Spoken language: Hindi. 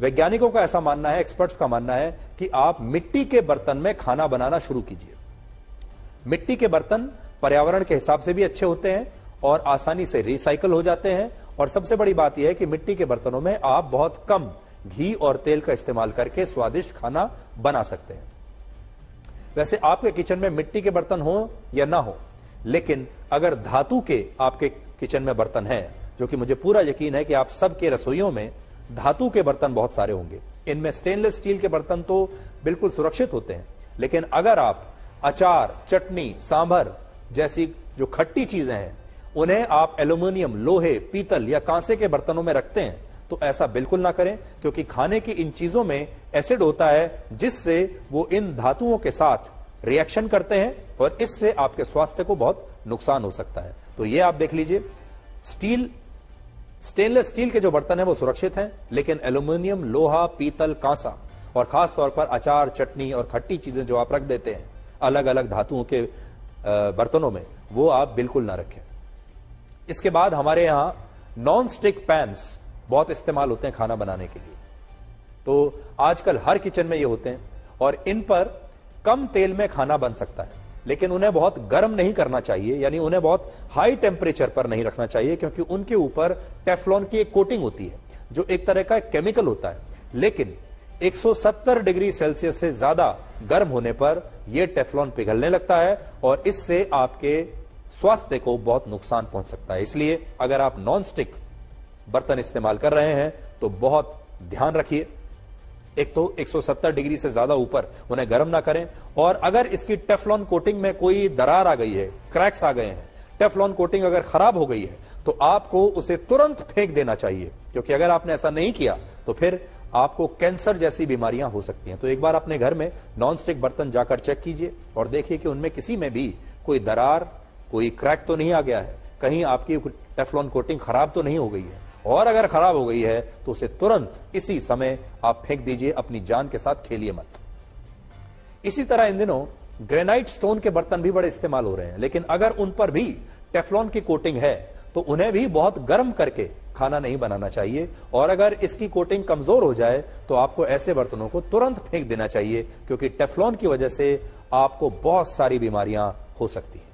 वैज्ञानिकों का ऐसा मानना है, एक्सपर्ट्स का मानना है कि आप मिट्टी के बर्तन में खाना बनाना शुरू कीजिए। मिट्टी के बर्तन पर्यावरण के हिसाब से भी अच्छे होते हैं और आसानी से रिसाइकल हो जाते हैं, और सबसे बड़ी बात यह है कि मिट्टी के बर्तनों में आप बहुत कम घी और तेल का इस्तेमाल करके स्वादिष्ट खाना बना सकते हैं। वैसे आपके किचन में मिट्टी के बर्तन हो या ना हो, लेकिन अगर धातु के आपके किचन में बर्तन हैं, जो कि मुझे पूरा यकीन है कि आप सबके रसोइयों में धातु के बर्तन बहुत सारे होंगे, इनमें स्टेनलेस स्टील के बर्तन तो बिल्कुल सुरक्षित होते हैं, लेकिन अगर आप अचार, चटनी, सांभर जैसी जो खट्टी चीजें हैं उन्हें आप एल्यूमिनियम, लोहे, पीतल या कांसे के बर्तनों में रखते हैं, तो ऐसा बिल्कुल ना करें, क्योंकि खाने की इन चीजों में एसिड होता है जिससे वो इन धातुओं के साथ रिएक्शन करते हैं और इससे आपके स्वास्थ्य को बहुत नुकसान हो सकता है। तो ये आप देख लीजिए, स्टेनलेस स्टील के जो बर्तन हैं वो सुरक्षित हैं, लेकिन एल्यूमिनियम, लोहा, पीतल, कांसा और खास तौर पर अचार, चटनी और खट्टी चीजें जो आप रख देते हैं अलग अलग धातुओं के बर्तनों में, वो आप बिल्कुल ना रखें। इसके बाद हमारे यहां नॉन स्टिक पैन्स बहुत इस्तेमाल होते हैं खाना बनाने के लिए। तो आजकल हर किचन में ये होते हैं और इन पर कम तेल में खाना बन सकता है, लेकिन उन्हें बहुत गर्म नहीं करना चाहिए, यानी उन्हें बहुत हाई टेम्परेचर पर नहीं रखना चाहिए, क्योंकि उनके ऊपर टेफ्लॉन की एक कोटिंग होती है जो एक तरह का केमिकल होता है। लेकिन 170 डिग्री सेल्सियस से ज्यादा गर्म होने पर यह टेफ्लॉन पिघलने लगता है और इससे आपके स्वास्थ्य को बहुत नुकसान पहुंच सकता है। इसलिए अगर आप नॉन स्टिक बर्तन इस्तेमाल कर रहे हैं तो बहुत ध्यान रखिए। एक तो 170 डिग्री से ज्यादा ऊपर उन्हें गर्म ना करें, और अगर इसकी टेफ्लॉन कोटिंग में कोई दरार आ गई है, क्रैक्स आ गए हैं, टेफ्लॉन कोटिंग अगर खराब हो गई है, तो आपको उसे तुरंत फेंक देना चाहिए, क्योंकि अगर आपने ऐसा नहीं किया तो फिर आपको कैंसर जैसी बीमारियां हो सकती हैं। तो एक बार अपने घर में नॉन स्टिक बर्तन जाकर चेक कीजिए और देखिए कि उनमें किसी में भी कोई दरार, कोई क्रैक तो नहीं आ गया है, कहीं आपकी टेफ्लॉन कोटिंग खराब तो नहीं हो गई है, और अगर खराब हो गई है तो उसे तुरंत इसी समय आप फेंक दीजिए, अपनी जान के साथ खेलिए मत। इसी तरह इन दिनों ग्रेनाइट स्टोन के बर्तन भी बड़े इस्तेमाल हो रहे हैं, लेकिन अगर उन पर भी टेफ्लॉन की कोटिंग है तो उन्हें भी बहुत गर्म करके खाना नहीं बनाना चाहिए, और अगर इसकी कोटिंग कमजोर हो जाए तो आपको ऐसे बर्तनों को तुरंत फेंक देना चाहिए, क्योंकि टेफ्लॉन की वजह से आपको बहुत सारी बीमारियां हो सकती हैं।